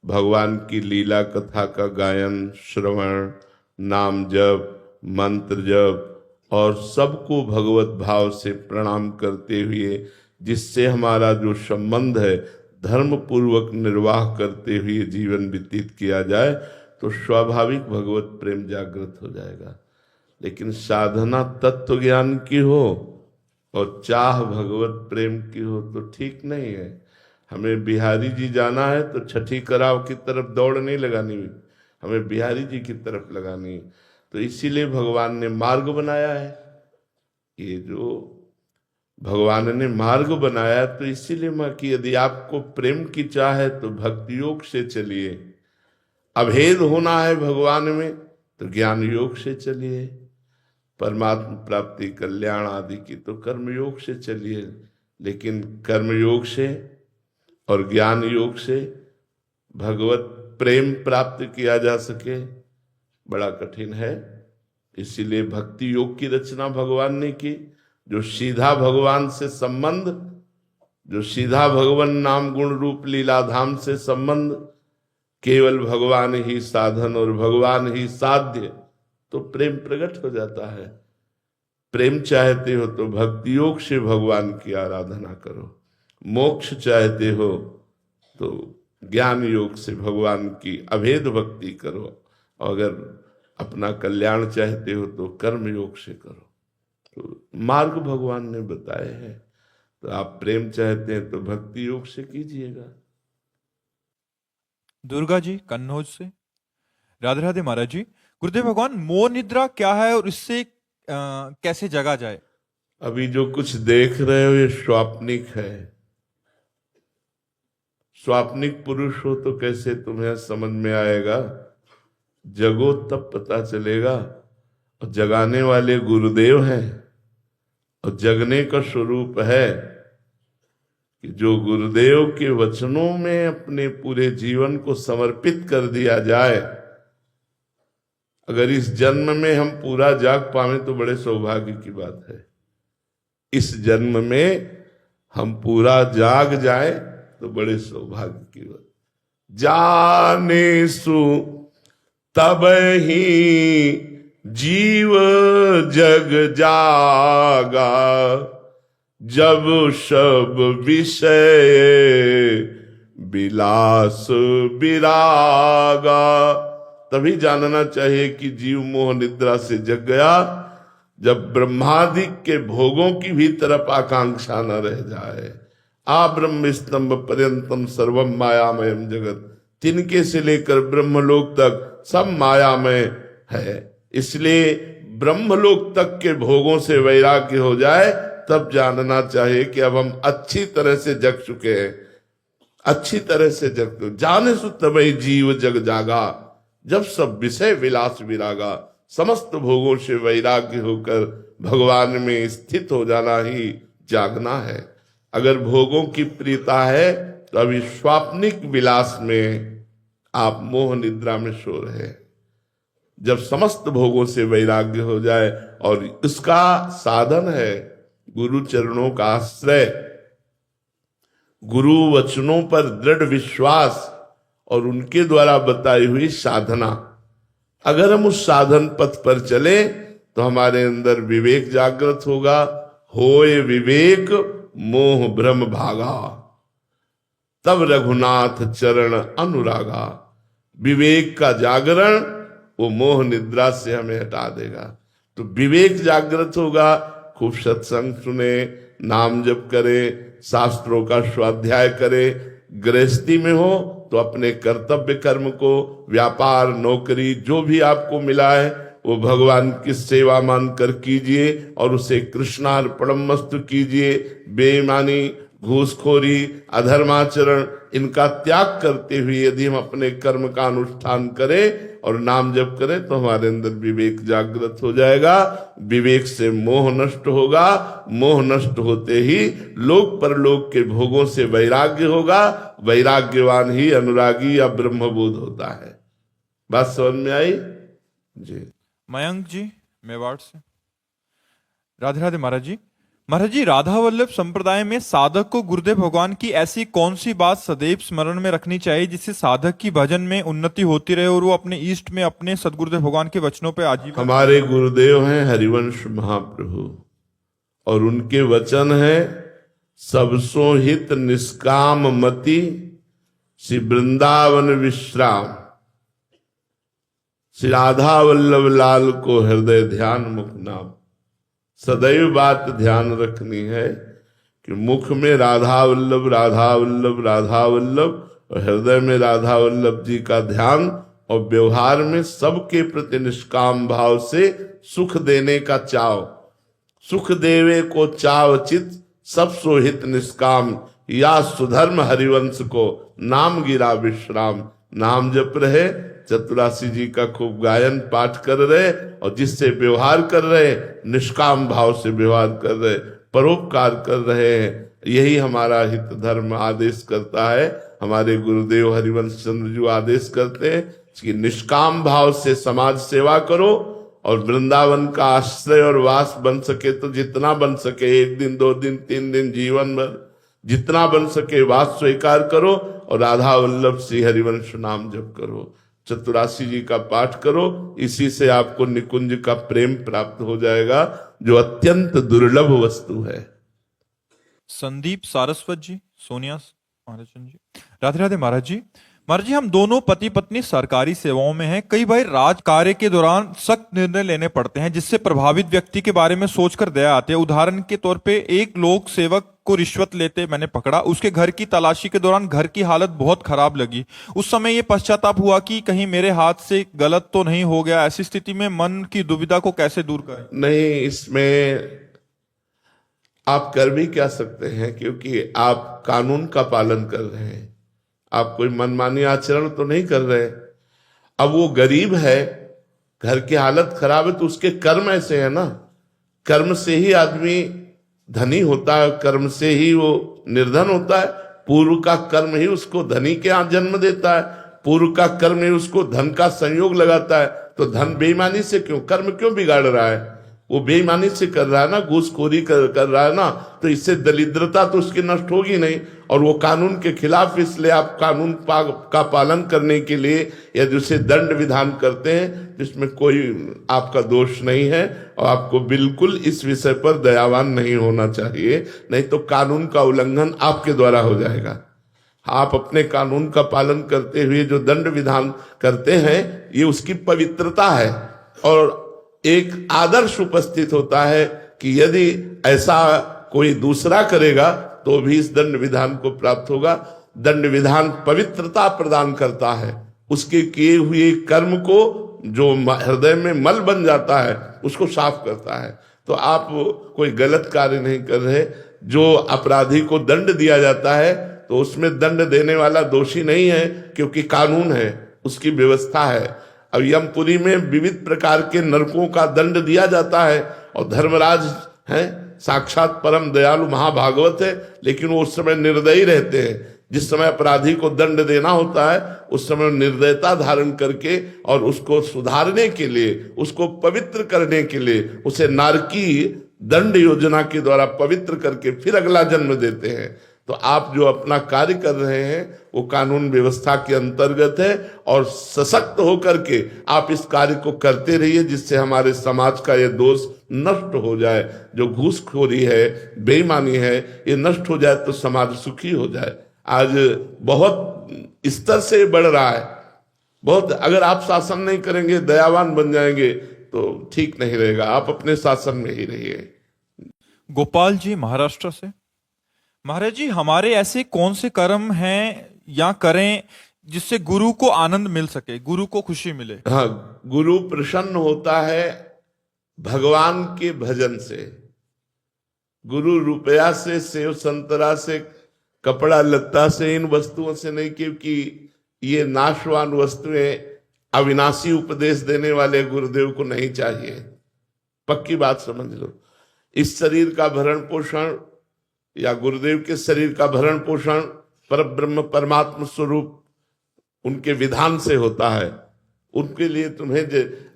भगवान की लीला कथा का गायन, श्रवण, नाम जप, मंत्र जप, और सबको भगवत भाव से प्रणाम करते हुए, जिससे हमारा जो संबंध है धर्म पूर्वक निर्वाह करते हुए जीवन व्यतीत किया जाए, तो स्वाभाविक भगवत प्रेम जागृत हो जाएगा। लेकिन साधना तत्व ज्ञान की हो और चाह भगवत प्रेम की हो तो ठीक नहीं है। हमें बिहारी जी जाना है तो छठी कराव की तरफ दौड़ नहीं लगानी, हमें बिहारी जी की तरफ लगानी। तो इसीलिए भगवान ने मार्ग बनाया है। ये जो भगवान ने मार्ग बनाया तो इसीलिए मैं कि यदि आपको प्रेम की चाह है तो भक्ति योग से चलिए, अभेद होना है भगवान में तो ज्ञान योग से चलिए, परमात्मा प्राप्ति कल्याण आदि की तो कर्म योग से चलिए। लेकिन कर्म योग से और ज्ञान योग से भगवत प्रेम प्राप्त किया जा सके बड़ा कठिन है। इसीलिए भक्ति योग की रचना भगवान ने की, जो सीधा भगवान से संबंध, जो सीधा भगवान नाम गुण रूप लीला धाम से संबंध, केवल भगवान ही साधन और भगवान ही साध्य, तो प्रेम प्रकट हो जाता है। प्रेम चाहते हो तो भक्ति योग से भगवान की आराधना करो, मोक्ष चाहते हो तो ज्ञान योग से भगवान की अभेद भक्ति करो, अगर अपना कल्याण चाहते हो तो कर्म योग से करो। तो मार्ग भगवान ने बताए हैं। तो आप प्रेम चाहते हैं तो भक्ति योग से कीजिएगा। दुर्गा जी कन्नौज से। राधे राधे महाराज जी। गुरुदेव भगवान, मोह निद्रा क्या है और इससे कैसे जगा जाए? अभी जो कुछ देख रहे हो ये स्वाप्निक है। स्वाप्निक पुरुष हो तो कैसे तुम्हें समझ में आएगा? जगो तब पता चलेगा। और जगाने वाले गुरुदेव हैं, और जगने का स्वरूप है कि जो गुरुदेव के वचनों में अपने पूरे जीवन को समर्पित कर दिया जाए। अगर इस जन्म में हम पूरा जाग पावे तो बड़े सौभाग्य की बात है। इस जन्म में हम पूरा जाग जाए तो बड़े सौभाग्य की बात। जाने सु तब ही जीव जग जागा, जब सब विषय विलास विरागा। तभी जानना चाहिए कि जीव मोह निद्रा से जग गया जब ब्रह्मादिक के भोगों की भी तरफ आकांक्षा न रह जाए। आ ब्रह्म स्तंभ पर्यंतम सर्वम मायामयम जगत, तिनके से लेकर ब्रह्मलोक तक सब मायामय है। इसलिए ब्रह्मलोक तक के भोगों से वैराग्य हो जाए तब जानना चाहिए कि अब हम अच्छी तरह से जग चुके हैं, अच्छी तरह से जग। जाने सु तबै जीव जग जागा, जब सब विषय विलास विरागा। समस्त भोगों से वैराग्य होकर भगवान में स्थित हो जाना ही जागना है। अगर भोगों की प्रियता है तो अभी स्वाप्निक विलास में आप मोह निद्रा में सो रहे हैं। जब समस्त भोगों से वैराग्य हो जाए, और इसका साधन है गुरु चरणों का आश्रय, गुरु वचनों पर दृढ़ विश्वास और उनके द्वारा बताई हुई साधना, अगर हम उस साधन पथ पर चले तो हमारे अंदर विवेक जागृत होगा। होए विवेक मोह भ्रम भागा, तब रघुनाथ चरण अनुरागा। विवेक का जागरण वो मोह निद्रा से हमें हटा देगा। तो विवेक जागृत होगा, खूब सत्संग सुने, नाम जप करे, शास्त्रों का स्वाध्याय करे। गृहस्थी में हो तो अपने कर्तव्य कर्म को, व्यापार नौकरी जो भी आपको मिला है वो भगवान की सेवा मानकर कीजिए और उसे कृष्णार्पणमस्तु कीजिए। बेईमानी, घूसखोरी, अधर्माचरण इनका त्याग करते हुए यदि हम अपने कर्म का अनुष्ठान करें और नाम जप करें तो हमारे अंदर विवेक जागृत हो जाएगा। विवेक से मोह नष्ट होगा, मोह नष्ट होते ही लोक परलोक के भोगों से वैराग्य होगा। वैराग्यवान ही अनुरागी या ब्रह्मबोध होता है। बात समझ में आई जी? मयंक जी मेवाड़ से। राधे राधे महाराज जी। महाराज जी, राधा वल्लभ संप्रदाय में साधक को गुरुदेव भगवान की ऐसी कौन सी बात सदैव स्मरण में रखनी चाहिए जिससे साधक की भजन में उन्नति होती रहे और वो अपने इष्ट में अपने सदगुरुदेव भगवान के वचनों पे आजीवन? हमारे गुरुदेव हैं हरिवंश महाप्रभु और उनके वचन है सबसो हित निष्काम मति श्री वृंदावन विश्राम। श्री राधा वल्लभ लाल को हृदय ध्यान मुख नाम। सदैव बात ध्यान रखनी है कि मुख में राधा वल्लभ राधा वल्लभ राधा वल्लभ और हृदय में राधा वल्लभ जी का ध्यान और व्यवहार में सबके प्रति निष्काम भाव से सुख देने का चाव। सुख देवे को चाव चित सब सोहित निष्काम, या सुधर्म हरिवंश को नाम गिरा विश्राम। नाम जप रहे, चतुरासी जी का खूब गायन पाठ कर रहे और जिससे व्यवहार कर रहे निष्काम भाव से व्यवहार कर रहे, परोपकार कर रहे हैं। यही हमारा हित धर्म आदेश करता है। हमारे गुरुदेव हरिवंश चंद्र जी आदेश करते हैं कि निष्काम भाव से समाज सेवा करो और वृंदावन का आश्रय और वास बन सके तो जितना बन सके, 1 दिन 2 दिन 3 दिन जीवन भर जितना बन सके वास स्वीकार करो और राधा वल्लभ श्री हरिवंश नाम जप करो, चतुरासी जी का पाठ करो। इसी से आपको निकुंज का प्रेम प्राप्त हो जाएगा जो अत्यंत दुर्लभ वस्तु है। संदीप सारस्वत जी, सोनिया महाराज जी। राधे राधे महाराज जी। महाराज जी, हम दोनों पति पत्नी सरकारी सेवाओं में हैं। कई बार राज कार्य के दौरान सख्त निर्णय लेने पड़ते हैं जिससे प्रभावित व्यक्ति के बारे में सोचकर दया आती है। उदाहरण के तौर पे एक लोक सेवक को रिश्वत लेते मैंने पकड़ा। उसके घर की तलाशी के दौरान घर की हालत बहुत खराब लगी। उस समय ये पश्चाताप हुआ कि कहीं मेरे हाथ से गलत तो नहीं हो गया। ऐसी स्थिति में मन की दुविधा को कैसे दूर करें? नहीं, इसमें आप कर भी क्या सकते हैं, क्योंकि आप कानून का पालन कर रहे हैं। आप कोई मनमानी आचरण तो नहीं कर रहे। अब वो गरीब है, घर की हालत खराब है, तो उसके कर्म ऐसे है ना। कर्म से ही आदमी धनी होता है, कर्म से ही वो निर्धन होता है। पूर्व का कर्म ही उसको धनी के यहाँ जन्म देता है, पूर्व का कर्म ही उसको धन का संयोग लगाता है। तो धन बेईमानी से क्यों, कर्म क्यों बिगाड़ रहा है? वो बेईमानी से कर रहा है ना, घूसखोरी कर रहा है ना, तो इससे दरिद्रता तो उसकी नष्ट होगी नहीं। और वो कानून के खिलाफ, इसलिए आप कानून का पालन करने के लिए यदि उसे दंड विधान करते हैं जिसमें कोई आपका दोष नहीं है। और आपको बिल्कुल इस विषय पर दयावान नहीं होना चाहिए, नहीं तो कानून का उल्लंघन आपके द्वारा हो जाएगा। आप अपने कानून का पालन करते हुए जो दंड विधान करते हैं ये उसकी पवित्रता है और एक आदर्श उपस्थित होता है कि यदि ऐसा कोई दूसरा करेगा तो भी इस दंड विधान को प्राप्त होगा। दंड विधान पवित्रता प्रदान करता है, उसके किए हुए कर्म को जो हृदय में मल बन जाता है उसको साफ करता है। तो आप कोई गलत कार्य नहीं कर रहे। जो अपराधी को दंड दिया जाता है तो उसमें दंड देने वाला दोषी नहीं है, क्योंकि कानून है, उसकी व्यवस्था है। अब यमपुरी में विविध प्रकार के नरकों का दंड दिया जाता है और धर्मराज है, साक्षात परम दयालु महाभागवत है, लेकिन वो उस समय निर्दयी रहते हैं। जिस समय अपराधी को दंड देना होता है उस समय निर्दयता धारण करके और उसको सुधारने के लिए, उसको पवित्र करने के लिए उसे नारकी दंड योजना के द्वारा पवित्र करके फिर अगला जन्म देते हैं। तो तो आप जो अपना कार्य कर रहे हैं वो कानून व्यवस्था के अंतर्गत है, और सशक्त होकर के आप इस कार्य को करते रहिए, जिससे हमारे समाज का ये दोष नष्ट हो जाए। जो घूसखोरी है, बेईमानी है, ये नष्ट हो जाए तो समाज सुखी हो जाए। आज बहुत स्तर से बढ़ रहा है, बहुत। अगर आप शासन नहीं करेंगे, दयावान बन जाएंगे तो ठीक नहीं रहेगा। आप अपने शासन में ही रहिए। गोपाल जी महाराष्ट्र से। महाराज जी, हमारे ऐसे कौन से कर्म हैं या करें जिससे गुरु को आनंद मिल सके, गुरु को खुशी मिले? हाँ, गुरु प्रसन्न होता है भगवान के भजन से। गुरु रुपया से, सेव संतरा से, कपड़ा लत्ता से, इन वस्तुओं से नहीं, क्योंकि ये नाशवान वस्तुएं अविनाशी उपदेश देने वाले गुरुदेव को नहीं चाहिए। पक्की बात समझ लो। इस शरीर का भरण पोषण या गुरुदेव के शरीर का भरण पोषण परब्रह्म परमात्मा स्वरूप उनके विधान से होता है। उनके लिए तुम्हें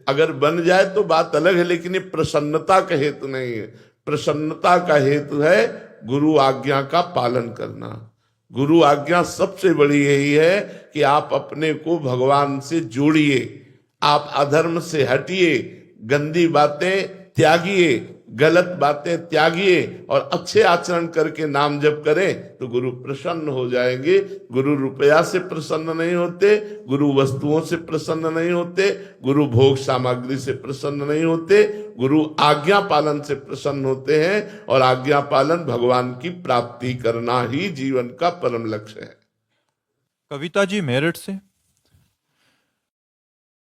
अगर बन जाए तो बात अलग है, लेकिन ये प्रसन्नता का हेतु नहीं है। प्रसन्नता का हेतु है गुरु आज्ञा का पालन करना। गुरु आज्ञा सबसे बड़ी यही है कि आप अपने को भगवान से जोड़िए, आप अधर्म से हटिए, गंदी बातें त्यागिए, गलत बातें त्यागिए और अच्छे आचरण करके नाम जप करें तो गुरु प्रसन्न हो जाएंगे। गुरु रुपया से प्रसन्न नहीं होते, गुरु वस्तुओं से प्रसन्न नहीं होते, गुरु भोग सामग्री से प्रसन्न नहीं होते, गुरु आज्ञा पालन से प्रसन्न होते हैं। और आज्ञा पालन भगवान की प्राप्ति करना ही जीवन का परम लक्ष्य है। कविता जी मेरठ से।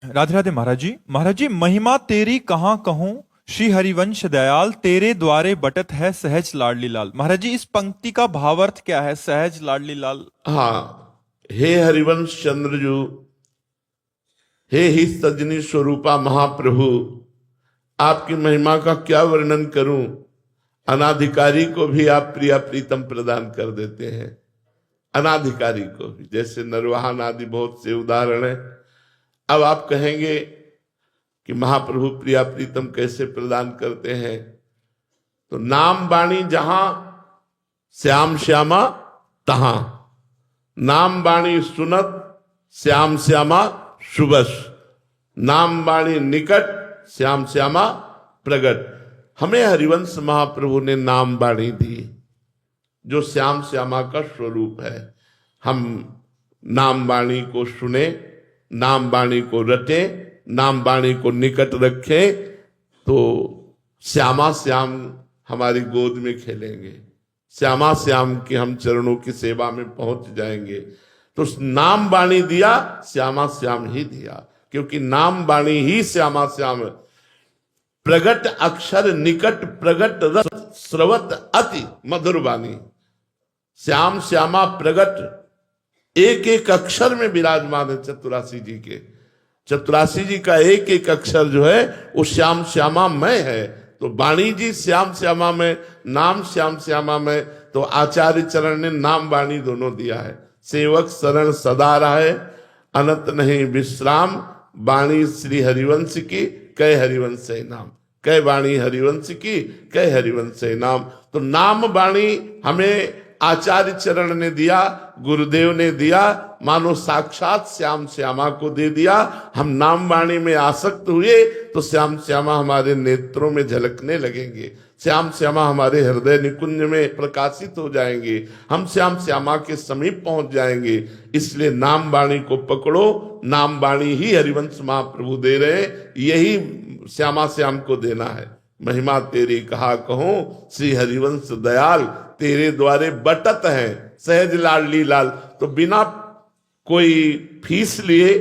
राधे राधे महाराज जी। महाराज जी, महिमा तेरी कहाँ कहूं, श्री हरिवंश दयाल तेरे द्वारे बटत है सहज लाडली लाल। महाराज जी, इस पंक्ति का भावार्थ क्या है, सहज लाडली लाल? हाँ, हे हरिवंश चंद्रजू, हे ही सजनी स्वरूपा महाप्रभु, आपकी महिमा का क्या वर्णन करूं। अनाधिकारी को भी आप प्रिया प्रीतम प्रदान कर देते हैं, अनाधिकारी को भी, जैसे नरवाहन आदि बहुत से उदाहरण है। अब आप कहेंगे कि महाप्रभु प्रिया प्रीतम कैसे प्रदान करते हैं, तो नाम बाणी जहां श्याम श्यामा तहां, नाम बाणी सुनत श्याम श्यामा शुभस, नाम बाणी निकट श्याम श्यामा प्रगट। हमें हरिवंश महाप्रभु ने नाम बाणी दी जो श्याम श्यामा का स्वरूप है। हम नाम बाणी को सुने, नाम बाणी को रटे, नाम बाणी को निकट रखें तो श्यामा श्याम हमारी गोद में खेलेंगे, श्यामा श्याम की हम चरणों की सेवा में पहुंच जाएंगे। तो नाम बाणी दिया, श्यामा श्याम ही दिया, क्योंकि नाम बाणी ही श्यामा श्याम। प्रगट अक्षर निकट प्रगट रस स्रवत अति मधुर बानी। श्याम श्यामा प्रगट एक एक अक्षर में विराजमान है। चतुरासी जी के, चतुरासी जी का एक एक अक्षर जो है वो श्याम श्यामा में है। तो वाणी जी श्याम श्यामा में, नाम श्याम श्यामा में। तो आचार्य चरण ने नाम वाणी दोनों दिया है। सेवक शरण सदा रहे, अनंत नहीं विश्राम, वाणी श्री हरिवंश की, कै हरिवंश नाम। कै वाणी हरिवंश की, कै हरिवंश नाम। तो नाम वाणी हमें आचार्य चरण ने दिया, गुरुदेव ने दिया, मानो साक्षात श्याम श्यामा को दे दिया। हम नाम वाणी में आसक्त हुए तो श्याम श्यामा हमारे नेत्रों में झलकने लगेंगे, श्याम श्यामा हमारे हृदय निकुंज में प्रकाशित हो जाएंगे, हम श्याम श्यामा के समीप पहुंच जाएंगे। इसलिए नाम वाणी को पकड़ो, नाम वाणी ही हरिवंश महाप्रभु दे रहे, यही श्यामा श्याम को देना है। महिमा तेरी कहा कहूं, श्री हरिवंश दयाल तेरे द्वारे बटत है सहज लाडली लाल। तो बिना कोई फीस लिए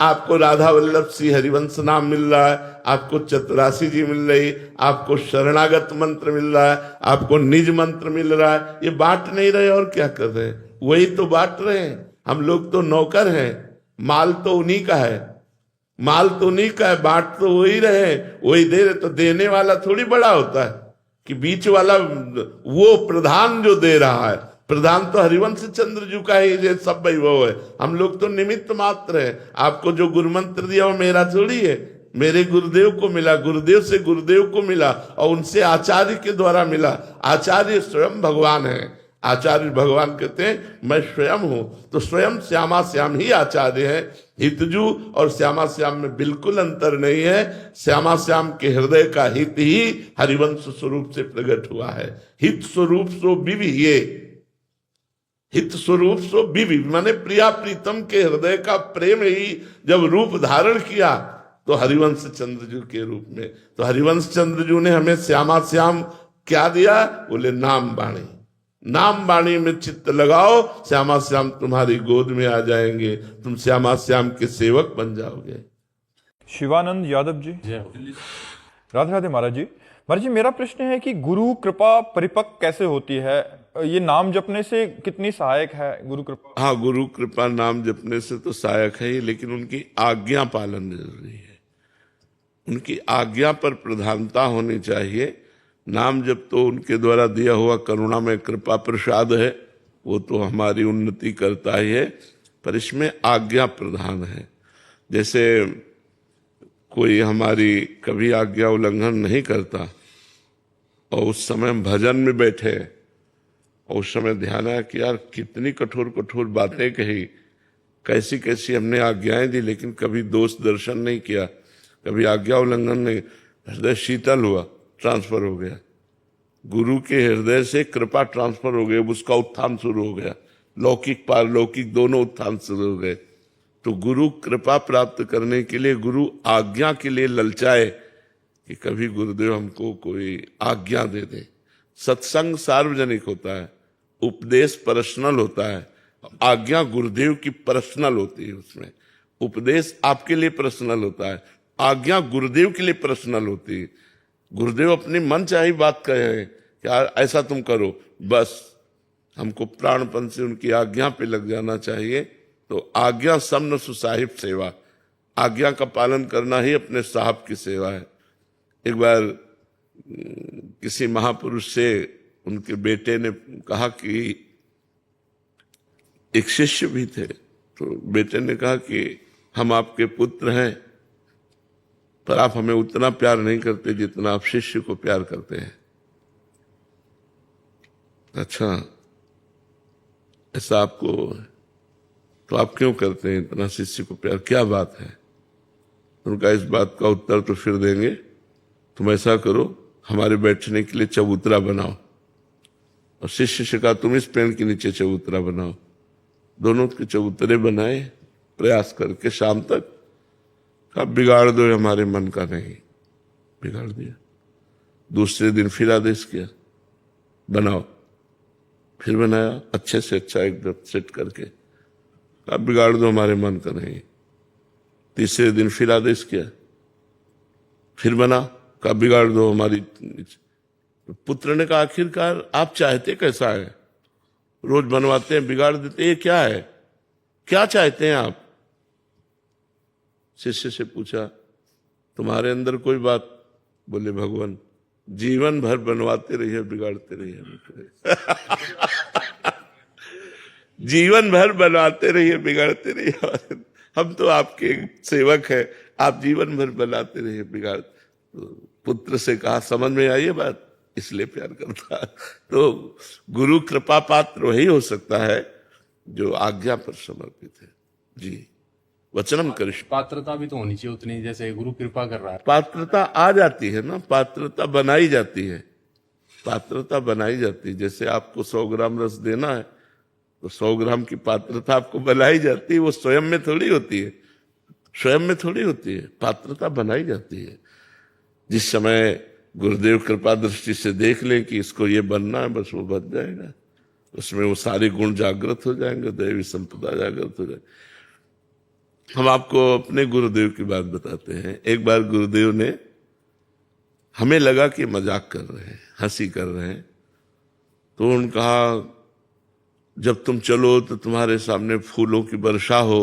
आपको राधा वल्लभ श्री हरिवंश नाम मिल रहा है, आपको चतुरासी जी मिल रही, आपको शरणागत मंत्र मिल रहा है, आपको निज मंत्र मिल रहा है। ये बांट नहीं रहे और क्या कर रहे हैं, वही तो बांट रहे हैं। हम लोग तो नौकर हैं, माल तो उन्हीं का है, माल तो उन्हीं का है, बांट तो वही रहे, वही दे रहे। तो देने वाला थोड़ी बड़ा होता है कि बीच वाला वो प्रधान जो दे रहा है, प्रधान तो हरिवंश चंद्र जी का ही ये सब वैभव है। हम लोग तो निमित्त मात्र है। आपको जो गुरु मंत्र दिया वो मेरा थोड़ी है, मेरे गुरुदेव को मिला, गुरुदेव से गुरुदेव को मिला और उनसे आचार्य के द्वारा मिला। आचार्य स्वयं भगवान है, आचार्य भगवान कहते हैं मैं स्वयं हूं, तो स्वयं श्यामा श्याम ही आचार्य है। हितजू और श्यामा श्याम में बिल्कुल अंतर नहीं है। श्यामा श्याम के हृदय का हित ही हरिवंश स्वरूप से प्रकट हुआ है। हित स्वरूप सो विवि, ये हित स्वरूप सो विवि माने प्रिया प्रीतम के हृदय का प्रेम ही जब रूप धारण किया तो हरिवंश चंद्रजू के रूप में। तो हरिवंश चंद्रजू ने हमें श्यामा श्याम क्या दिया? बोले नाम वाणी। नाम वाणी में चित्त लगाओ, श्यामा श्याम तुम्हारी गोद में आ जाएंगे, तुम श्यामा श्याम के सेवक बन जाओगे। शिवानंद यादव जी, राधे राधे महाराज जी। महाराज जी मेरा प्रश्न है कि गुरु कृपा परिपक्व कैसे होती है? ये नाम जपने से कितनी सहायक है गुरु कृपा? हाँ, गुरु कृपा नाम जपने से तो सहायक है ही, लेकिन उनकी आज्ञा पालन जरूरी है। उनकी आज्ञा पर प्रधानता होनी चाहिए। नाम जब तो उनके द्वारा दिया हुआ करुणा में कृपा प्रसाद है, वो तो हमारी उन्नति करता ही है, पर इसमें आज्ञा प्रधान है। जैसे कोई हमारी कभी आज्ञा उल्लंघन नहीं करता और उस समय हम भजन में बैठे और उस समय ध्यान आया कि यार कितनी कठोर कठोर बातें कही, कैसी कैसी हमने आज्ञाएं दी, लेकिन कभी दोष दर्शन नहीं किया, कभी आज्ञा उल्लंघन नहीं। हृदय शीतल हुआ, ट्रांसफर हो गया। गुरु के हृदय से कृपा ट्रांसफर हो गई, उसका उत्थान शुरू हो गया। लौकिक पारलौकिक दोनों उत्थान शुरू हो गए। तो गुरु कृपा प्राप्त करने के लिए गुरु आज्ञा के लिए ललचाए कि कभी गुरुदेव हमको कोई आज्ञा दे दे। सत्संग सार्वजनिक होता है, उपदेश पर्सनल होता है, आज्ञा गुरुदेव की पर्सनल होती है। उसमें उपदेश आपके लिए पर्सनल होता है, आज्ञा गुरुदेव के लिए पर्सनल होती है। गुरुदेव अपनी मन चाही बात कहे कि यार ऐसा तुम करो, बस हमको प्राणपन से उनकी आज्ञा पे लग जाना चाहिए। तो आज्ञा समन सुसाहिब सेवा, आज्ञा का पालन करना ही अपने साहब की सेवा है। एक बार किसी महापुरुष से उनके बेटे ने कहा कि एक शिष्य भी थे, तो बेटे ने कहा कि हम आपके पुत्र हैं, पर आप हमें उतना प्यार नहीं करते जितना आप शिष्य को प्यार करते हैं। अच्छा, ऐसा आपको, तो आप क्यों करते हैं इतना शिष्य को प्यार, क्या बात है? उनका इस बात का उत्तर तो फिर देंगे। तुम ऐसा करो, हमारे बैठने के लिए चबूतरा बनाओ। और शिष्य से कहा तुम इस पेड़ के नीचे चबूतरा बनाओ। दोनों के चबूतरे बनाए प्रयास करके, शाम तक कहा बिगाड़ दो, हमारे मन का नहीं, बिगाड़ दिया। दूसरे दिन फिर आदेश किया बनाओ, फिर बनाया अच्छे से अच्छा एकदम सेट करके, कहा बिगाड़ दो, हमारे मन का नहीं। तीसरे दिन फिर आदेश किया, फिर बना, कहा बिगाड़ दो हमारी। तो पुत्र ने कहा आखिरकार आप चाहते कैसा है? रोज बनवाते हैं बिगाड़ देते, ये क्या है, क्या चाहते हैं आप? शिष्य से पूछा तुम्हारे अंदर कोई बात? बोले भगवान जीवन भर बनवाते रहिए बिगाड़ते रहिए। जीवन भर बनवाते रहिए बिगाड़ते रहिए। हम तो आपके सेवक हैं, आप जीवन भर बनाते रहिए बिगाड़। तो पुत्र से कहा समझ में आई ये बात, इसलिए प्यार करता। तो गुरु कृपा पात्र वही हो सकता है जो आज्ञा पर समर्पित है। जी, वचनम करिष्य। पात्रता भी तो होनी चाहिए उतनी, जैसे गुरु कृपा कर रहा है। पात्रता आ जाती है ना, पात्रता बनाई जाती है, पात्रता बनाई जाती है। जैसे आपको 100 ग्राम रस देना है तो 100 ग्राम की पात्रता आपको बनाई जाती है, वो स्वयं में थोड़ी होती है, स्वयं में थोड़ी होती है, पात्रता बनाई जाती है। जिस समय गुरुदेव कृपा दृष्टि से देख ले कि इसको ये बनना है, बस वो बन जाएगा, उसमें वो सारे गुण जागृत हो जाएंगे, दैवी संपदा जागृत हो जाएगी। हम आपको अपने गुरुदेव की बात बताते हैं। एक बार गुरुदेव ने, हमें लगा कि मजाक कर रहे हैं, हंसी कर रहे हैं, तो उन्होंने कहा जब तुम चलो तो तुम्हारे सामने फूलों की वर्षा हो,